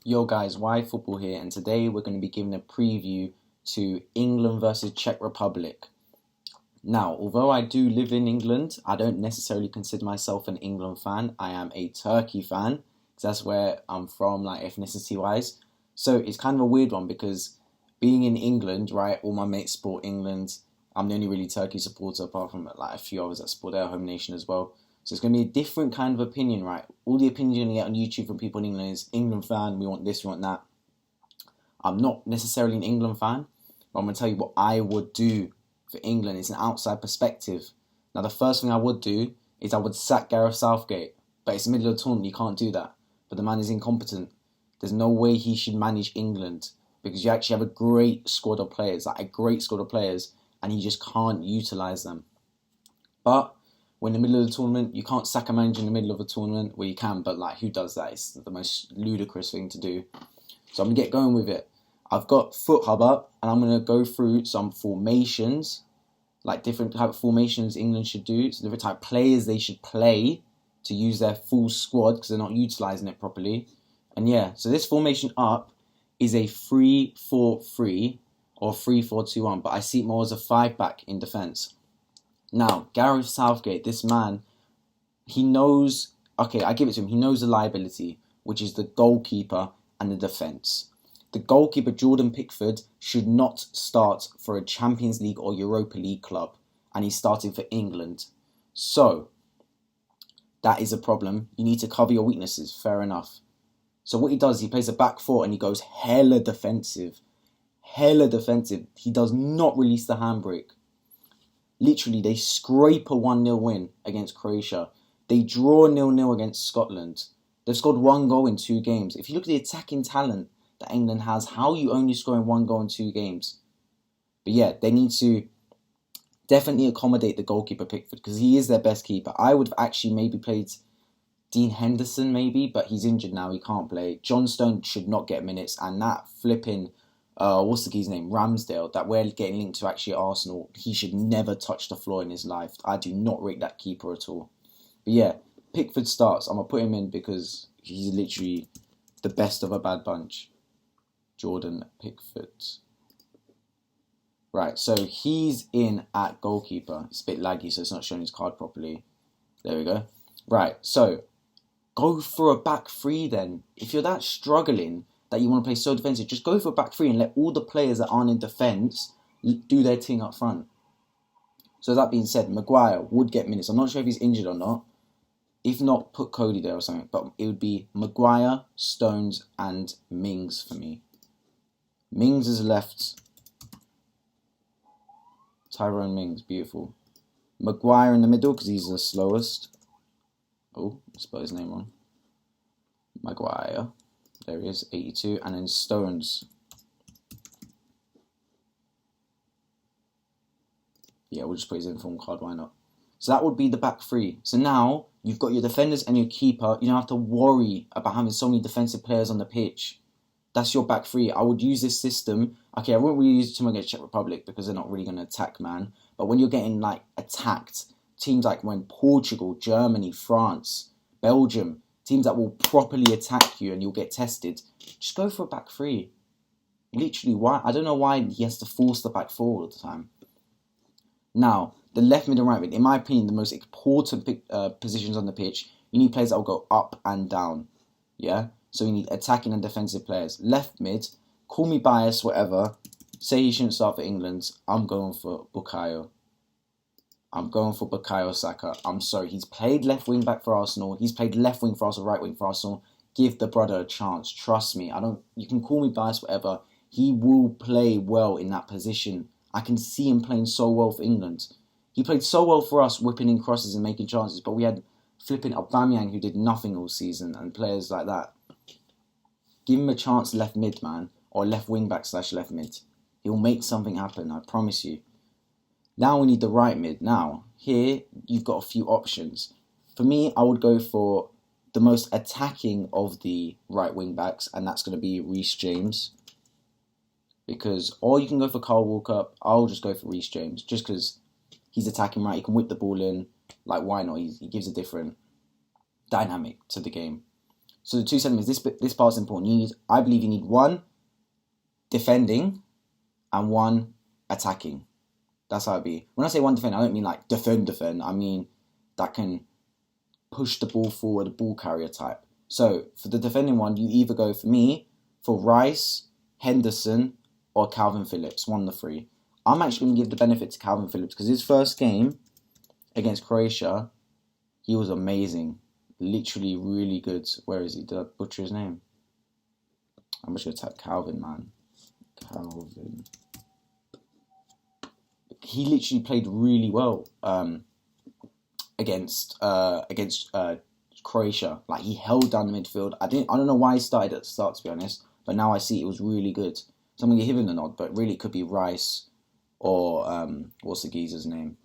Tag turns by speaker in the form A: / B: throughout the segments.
A: Yo guys, Why Football here, and today we're going to be giving a preview to England versus Czech Republic. Now, although I do live in England, I don't necessarily consider myself an England fan. I am a Turkey fan, because that's where I'm from, like ethnicity-wise. So it's kind of a weird one because being in England, right, all my mates support England. I'm the only really Turkey supporter apart from like a few others that support their home nation as well. So it's going to be a different kind of opinion, right? All the opinions you're going to get on YouTube from people in England is England fan, we want this, we want that. I'm not necessarily an England fan, but I'm going to tell you what I would do for England. It's an outside perspective. Now, the first thing I would do is I would sack Gareth Southgate. But it's the middle of the tournament, you can't do that. But the man is incompetent. There's no way he should manage England because you actually have a great squad of players, and he just can't utilise them. But when in the middle of the tournament, you can't sack a manager in the middle of a tournament. Well, you can, but like, who does that? It's the most ludicrous thing to do. So I'm going to get going with it. I've got FootHub up, and I'm going to go through some formations, like different type of formations England should do, so different type of players they should play to use their full squad because they're not utilising it properly. And yeah, so this formation up is a 3-4-3 or 3-4-2-1, but I see it more as a 5-back in defence. Now, Gareth Southgate, this man, he knows, okay, I give it to him, he knows the liability, which is the goalkeeper and the defence. The goalkeeper, Jordan Pickford, should not start for a Champions League or Europa League club, and he's starting for England. So, that is a problem. You need to cover your weaknesses, fair enough. So what he does, he plays a back four and he goes hella defensive. Hella defensive. He does not release the handbrake. Literally, they scrape a 1-0 win against Croatia. They draw 0-0 against Scotland. They've scored 1 goal in 2 games. If you look at the attacking talent that England has, how are you only scoring 1 goal in 2 games? But yeah, they need to definitely accommodate the goalkeeper Pickford because he is their best keeper. I would have actually maybe played Dean Henderson maybe, but he's injured now, he can't play. John Stone should not get minutes, and that flipping, what's the key's name, Ramsdale, that we're getting linked to actually Arsenal, he should never touch the floor in his life. I do not rate that keeper at all. But yeah, Pickford starts. I'm going to put him in because he's literally the best of a bad bunch. Jordan Pickford. Right, so he's in at goalkeeper. It's a bit laggy, so it's not showing his card properly. There we go. Right, so go for a back three then. If you're that struggling that you want to play so defensive, just go for a back three and let all the players that aren't in defence do their thing up front. So that being said, Maguire would get minutes. I'm not sure if he's injured or not. If not, put Cody there or something. But it would be Maguire, Stones and Mings for me. Mings is left. Tyrone Mings, beautiful. Maguire in the middle because he's the slowest. Oh, I spelled his name wrong. Maguire. There he is, 82. And then Stones. Yeah, we'll just put his inform card, why not? So that would be the back three. So now you've got your defenders and your keeper. You don't have to worry about having so many defensive players on the pitch. That's your back three. I would use this system. Okay, I won't really use it too much against Czech Republic because they're not really going to attack, man. But when you're getting like attacked, teams like when Portugal, Germany, France, Belgium, teams that will properly attack you and you'll get tested, just go for a back three. Literally, why? I don't know why he has to force the back four all the time. Now, the left mid and right mid, in my opinion, the most important positions on the pitch, you need players that will go up and down. Yeah? So you need attacking and defensive players. Left mid, call me biased, whatever. Say he shouldn't start for England. I'm going for Bukayo. I'm going for Bukayo Saka. I'm sorry. He's played left wing back for Arsenal. He's played left wing for Arsenal, right wing for Arsenal. Give the brother a chance. Trust me. You can call me biased, whatever. He will play well in that position. I can see him playing so well for England. He played so well for us, whipping in crosses and making chances. But we had flipping Aubameyang who did nothing all season and players like that. Give him a chance left mid, man. Or left wing back / left mid. He'll make something happen, I promise you. Now we need the right mid. Now, here you've got a few options. For me, I would go for the most attacking of the right wing backs, and that's going to be Reece James. Or you can go for Kyle Walker. I'll just go for Reece James, just because he's attacking right. He can whip the ball in. Like, why not? He gives a different dynamic to the game. So the two sentiments, this part's important. I believe you need one defending and one attacking. That's how it be. When I say one defend, I don't mean like defend. I mean that can push the ball forward, ball carrier type. So for the defending one, you either go for me, for Rice, Henderson, or Calvin Phillips, one of the three. I'm actually going to give the benefit to Calvin Phillips because his first game against Croatia, he was amazing. Literally really good. Where is he? Did I butcher his name? I'm just going to type Calvin, man. Calvin. He literally played really well against Croatia. Like, he held down the midfield. I don't know why he started at the start, to be honest, but now I see it was really good. So I'm going to give him the nod, but really it could be Rice or what's the geezer's name?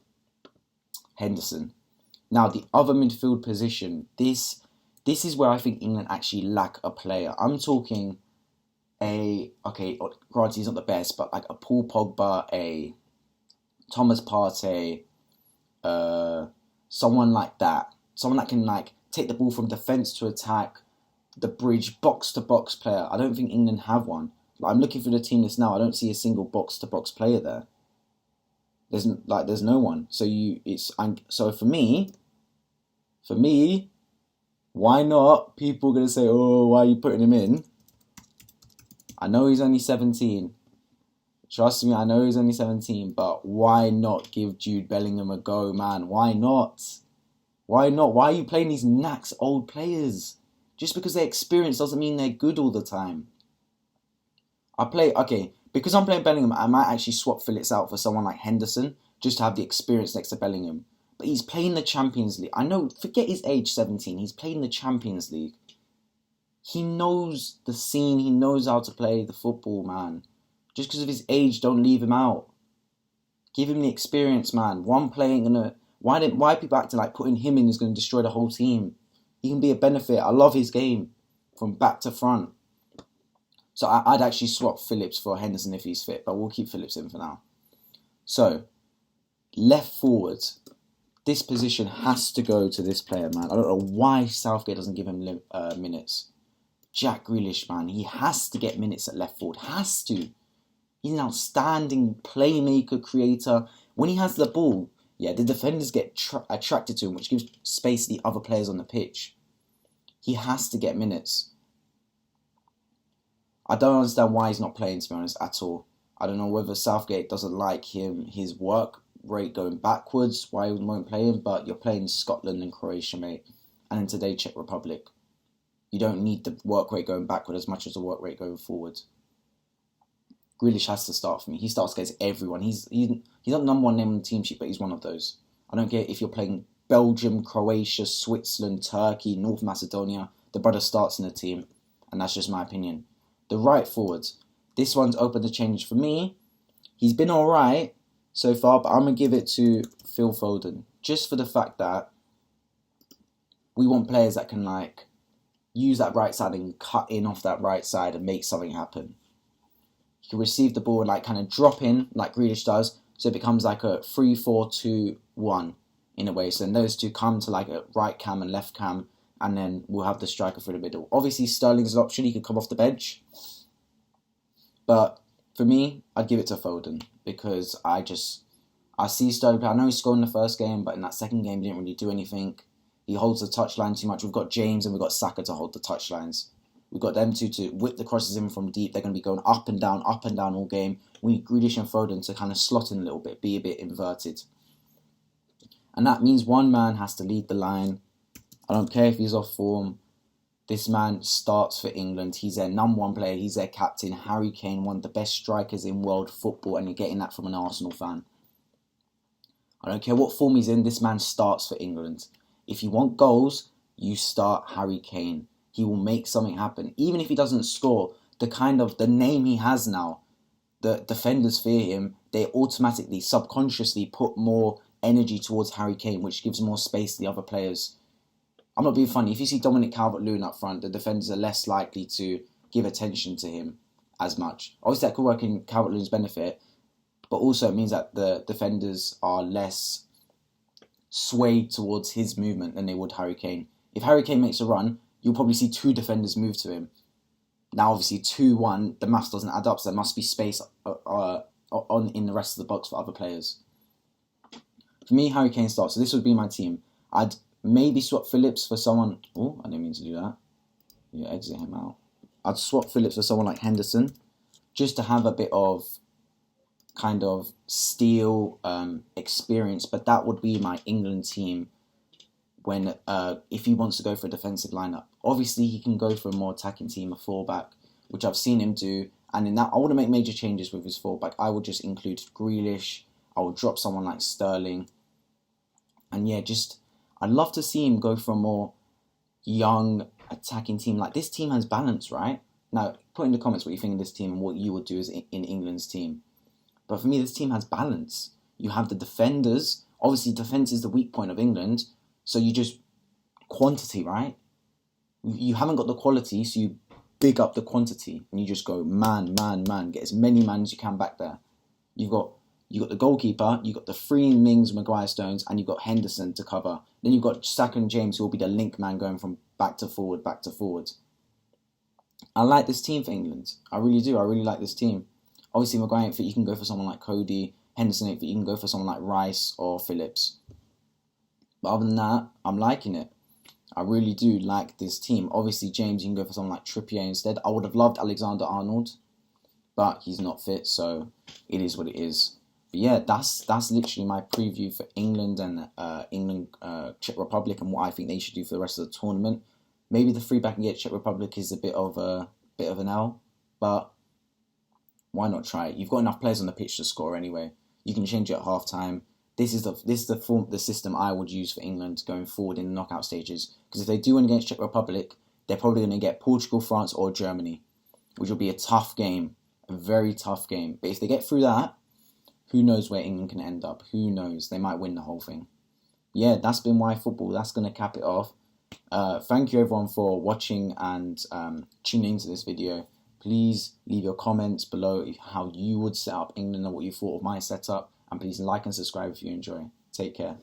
A: Henderson. Now, the other midfield position, this is where I think England actually lack a player. I'm talking granted he's not the best, but like a Paul Pogba, a Thomas Partey, someone like that. Someone that can like take the ball from defence to attack, the bridge, box-to-box player. I don't think England have one. Like, I'm looking for the team list now. I don't see a single box-to-box player there. There's no one. So for me, why not? People are gonna say, "Oh, why are you putting him in?" I know he's only 17. Trust me, I know he's only 17, but why not give Jude Bellingham a go, man? Why not? Why not? Why are you playing these knacks old players? Just because they're experienced doesn't mean they're good all the time. Because I'm playing Bellingham, I might actually swap Phillips out for someone like Henderson, just to have the experience next to Bellingham. But he's playing the Champions League. I know, forget his age, 17. He's playing the Champions League. He knows the scene. He knows how to play the football, man. Just because of his age, don't leave him out. Give him the experience, man. One player ain't gonna... Why are people acting like putting him in is going to destroy the whole team? He can be a benefit. I love his game from back to front. So I'd actually swap Phillips for Henderson if he's fit, but we'll keep Phillips in for now. So, left forward. This position has to go to this player, man. I don't know why Southgate doesn't give him minutes. Jack Grealish, man. He has to get minutes at left forward. Has to. He's an outstanding playmaker, creator. When he has the ball, the defenders get attracted to him, which gives space to the other players on the pitch. He has to get minutes. I don't understand why he's not playing, to be honest, at all. I don't know whether Southgate doesn't like his work rate going backwards, why he won't play him, but you're playing Scotland and Croatia, mate. And then today, Czech Republic. You don't need the work rate going backward as much as the work rate going forward. Grealish has to start for me. He starts against everyone. He's not the number one name on the team sheet, but he's one of those. I don't care if you're playing Belgium, Croatia, Switzerland, Turkey, North Macedonia. The brother starts in the team, and that's just my opinion. The right forwards. This one's open to change for me. He's been alright so far, but I'm going to give it to Phil Foden. Just for the fact that we want players that can use that right side and cut in off that right side and make something happen. He can receive the ball and kind of drop in like Grealish does, so it becomes like a 3-4-2-1 in a way. So then those two come to like a right cam and left cam, and then we'll have the striker through the middle. Obviously, Sterling's an option. He could come off the bench. But for me, I'd give it to Foden because I see Sterling play. I know he scored in the first game, but in that second game, he didn't really do anything. He holds the touchline too much. We've got James and we've got Saka to hold the touchlines. We've got them two to whip the crosses in from deep. They're going to be going up and down all game. We need Grealish and Foden to kind of slot in a little bit, be a bit inverted. And that means one man has to lead the line. I don't care if he's off form. This man starts for England. He's their number one player. He's their captain. Harry Kane, one of the best strikers in world football, and you're getting that from an Arsenal fan. I don't care what form he's in. This man starts for England. If you want goals, you start Harry Kane. He will make something happen. Even if he doesn't score, the name he has now, the defenders fear him. They automatically, subconsciously put more energy towards Harry Kane, which gives more space to the other players. I'm not being funny. If you see Dominic Calvert-Lewin up front, the defenders are less likely to give attention to him as much. Obviously, that could work in Calvert-Lewin's benefit, but also it means that the defenders are less swayed towards his movement than they would Harry Kane. If Harry Kane makes a run, you'll probably see 2 defenders move to him. Now, obviously, 2-1, the maths doesn't add up, so there must be space in the rest of the box for other players. For me, Harry Kane starts. So this would be my team. I'd maybe swap Phillips for someone... Oh, I didn't mean to do that. Yeah, exit him out. I'd swap Phillips for someone like Henderson, just to have a bit of kind of steel experience. But that would be my England team when if he wants to go for a defensive lineup. Obviously, he can go for a more attacking team, a fullback, which I've seen him do. And in that, I wouldn't make major changes with his fullback. I would just include Grealish. I would drop someone like Sterling. And yeah, I'd love to see him go for a more young attacking team. Like, this team has balance, right? Now, put in the comments what you think of this team and what you would do as in England's team. But for me, this team has balance. You have the defenders. Obviously, defence is the weak point of England. So you just quantity, right? You haven't got the quality, so you big up the quantity. And you just go man. Get as many men as you can back there. You got the goalkeeper, you got the 3 Mings, Maguire, Stones, and you've got Henderson to cover. Then you've got Saka and James, who will be the link man going from back to forward. I like this team for England. I really do. I really like this team. Obviously, Maguire ain't fit. You can go for someone like Cody. Henderson ain't fit. You can go for someone like Rice or Phillips. But other than that, I'm liking it. I really do like this team. Obviously, James, you can go for someone like Trippier instead. I would have loved Alexander-Arnold, but he's not fit, so it is what it is. But yeah, that's literally my preview for England and Czech Republic and what I think they should do for the rest of the tournament. Maybe the 3-back against Czech Republic is a bit of an L, but why not try it? You've got enough players on the pitch to score anyway. You can change it at half time. This is the system I would use for England going forward in the knockout stages. Because if they do win against Czech Republic, they're probably going to get Portugal, France, or Germany, which will be a tough game, a very tough game. But if they get through that, who knows where England can end up? Who knows? They might win the whole thing. Yeah, that's been Why Football. That's going to cap it off. Thank you everyone for watching and tuning into this video. Please leave your comments below how you would set up England and what you thought of my setup. And please like and subscribe if you enjoy. Take care.